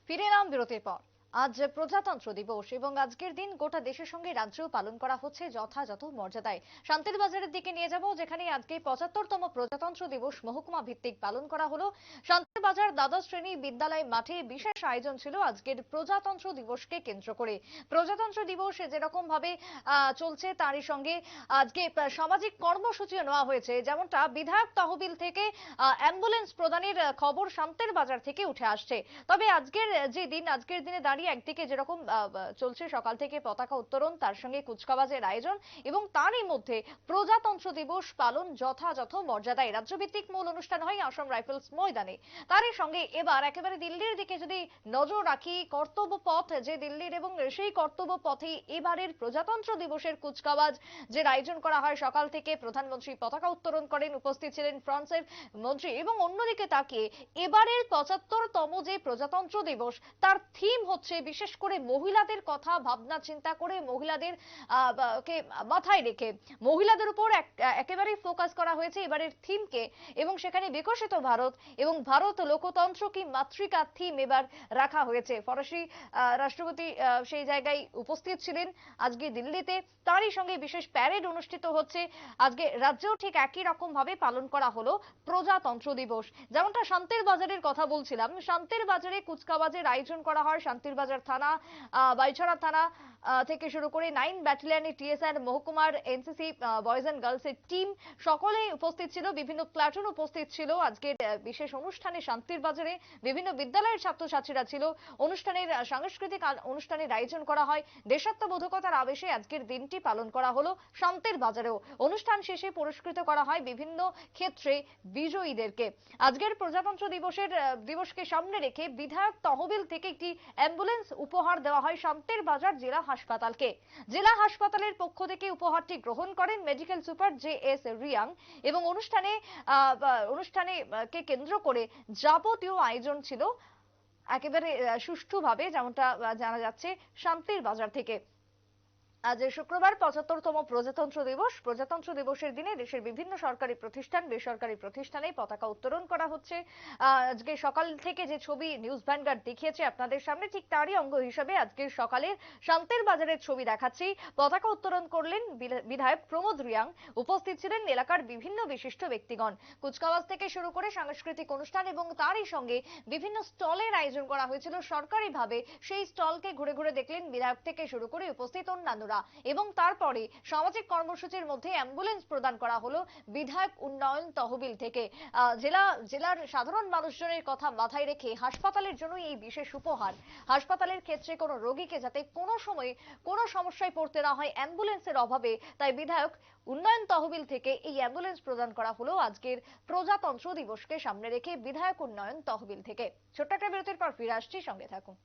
ফিরে এলাম বিরতির পর। আজ প্রজাতন্ত্র দিবস এবং আজকের দিন গোটা দেশের সঙ্গে রাজ্যেও পালন করা হচ্ছে যথাযথ মর্যাদায়। শান্তির বাজারের দিকে নিয়ে যাব, যেখানে আজকে 75তম প্রজাতন্ত্র দিবস মহকুমা ভিত্তিক পালন করা হলো। শান্তির বাজার দ্বাদশ শ্রেণী বিদ্যালয় মাঠে বিশেষ আয়োজন ছিল আজকের প্রজাতন্ত্র দিবসকে কেন্দ্র করে। প্রজাতন্ত্র দিবস যেরকম ভাবে চলছে, তারই সঙ্গে আজকে সামাজিক কর্মসূচিও নেওয়া হয়েছে। যেমনটা বিধায়ক তহবিল থেকে অ্যাম্বুলেন্স প্রদানের খবর শান্তির বাজার থেকে উঠে আসছে। তবে আজকের যে দিন, আজকের দিনে দাঁড়িয়ে একদিকে যেরকম চলছে সকাল থেকে পতাকা উত্তোলন, তার সঙ্গে কুচকাওয়াজের আয়োজন এবং তারই মধ্যে প্রজাতন্ত্র দিবস পালন যথাযথ মর্যাদায় রাজ্যভিত্তিক মূল অনুষ্ঠান হয় আসাম রাইফেলস ময়দানে। তারই সঙ্গে এবার একেবারে দিল্লির দিকে যদি নজর রাখি, কর্তব্য পথ যে দিল্লির, এবং সেই কর্তব্য পথে এবারের প্রজাতন্ত্র দিবসের কুচকাওয়াজ যে আয়োজন করা হয় সকাল থেকে। প্রধানমন্ত্রী পতাকা উত্তোলন করেন, উপস্থিত ছিলেন ফ্রান্সের মন্ত্রী। এবং অন্যদিকে তাকিয়ে এবারের 75তম যে প্রজাতন্ত্র দিবস, তার থিম হচ্ছে বিশেষ করে মহিলাদের কথা ভাবনা চিন্তা করে, মহিলাদের কে মাথায় রেখে মহিলাদের উপর একেবারে ফোকাস করা হয়েছে এবারের থিমকে। এবং সেখানে বিকশিত ভারত এবং ভারত লোকতন্ত্র কি মাতৃকা থিম এবার রাখা হয়েছে। ফরাসি রাষ্ট্রপতি সেই জায়গায় উপস্থিত ছিলেন আজকে দিল্লিতে। তারই সঙ্গে বিশেষ প্যারেড অনুষ্ঠিত হচ্ছে। আজকে রাজ্যেও ঠিক একই রকম ভাবে পালন করা হলো প্রজাতন্ত্র দিবস। যেমনটা শান্তির বাজারের কথা বলছিলাম, শান্তির বাজারে কুচকাওয়াজের আয়োজন করা হয়। শান্তির বাজার থানা, বাইছড়া থানা থেকে শুরু করে 9 ব্যাটালিয়নের টিএসআর, মহকুমার এনসিসি বয়েজ এন্ড গার্লস এর টিম সকলেই উপস্থিত ছিল। বিভিন্ন প্লাটুন উপস্থিত ছিল আজকের বিশেষ অনুষ্ঠানে। শান্তির বাজারে বিভিন্ন বিদ্যালয়ের ছাত্রছাত্রীরা ছিল। অনুষ্ঠানের সাংস্কৃতিক অনুষ্ঠানের আয়োজন করা হয়। দেশাত্মবোধকতার আবেশে আজকের দিনটি পালন করা হলো শান্তির বাজারেও। অনুষ্ঠান শেষে পুরস্কৃত করা হয় বিভিন্ন ক্ষেত্রে বিজয়ীদেরকে। আজকের প্রজাতন্ত্র দিবসকে সামনে রেখে বিধায়ক তহবিল থেকে একটি অ্যাম্বুলেন্স উপহার দেওয়া হয় শান্তির বাজার জেলা হাসপাতালকে। জেলা হাসপাতালের পক্ষ থেকে উপহারটি গ্রহণ করেন মেডিকেল সুপার JS রিয়াং। এবং অনুষ্ঠানে কে কেন্দ্র করে যাবতীয় আয়োজন ছিল একেবারে সুষ্ঠুভাবে, যেমনটা জানা যাচ্ছে শান্তির বাজার থেকে। আজ শুক্রবার 75তম প্রজাতন্ত্র দিবস। প্রজাতন্ত্র দিবসের দিনে দেশের বিভিন্ন সরকারি প্রতিষ্ঠান, বেসরকারি প্রতিষ্ঠানে পতাকা উত্তোলন করা হচ্ছে। আজকে সকাল থেকে যে ছবি নিউজ ভ্যানগার্ড দেখিয়েছে আপনাদের সামনে, ঠিক তারই অঙ্গ হিসেবে আজকের সকালের শান্তির বাজারের ছবি দেখাচ্ছি। পতাকা উত্তোলন করলেন বিধায়ক প্রমোদ রিয়াং। উপস্থিত ছিলেন এলাকার বিভিন্ন বিশিষ্ট ব্যক্তিগণ। কুচকাওয়াজ থেকে শুরু করে সাংস্কৃতিক অনুষ্ঠান এবং তারই সঙ্গে বিভিন্ন স্টলের আয়োজন করা হয়েছিল সরকারিভাবে। সেই স্টলকে ঘুরে ঘুরে দেখলেন বিধায়ক থেকে শুরু করে উপস্থিত অন্যান্য। এবং তারপরে সামাজিক কর্মসূচির মধ্যে অ্যাম্বুলেন্স প্রদান করা হলো বিধায়ক উন্নয়ন তহবিল থেকে। জেলার সাধারণ মানুষজনের কথা মাথায় রেখে হাসপাতালের জন্য এই বিশেষ উপহার। হাসপাতালের ক্ষেত্রে কোনো রোগীকে যাতে কোনো সময় কোনো সমস্যায় পড়তে না হয় অ্যাম্বুলেন্সের অভাবে, তাই বিধায়ক উন্নয়ন তহবিল থেকে এই অ্যাম্বুলেন্স প্রদান করা হলো আজকের প্রজাতন্ত্র দিবসকে সামনে রেখে বিধায়ক উন্নয়ন তহবিল থেকে। ছোট্ট একটা বিরতির পর ফিরে আসছি, সঙ্গে থাকুন।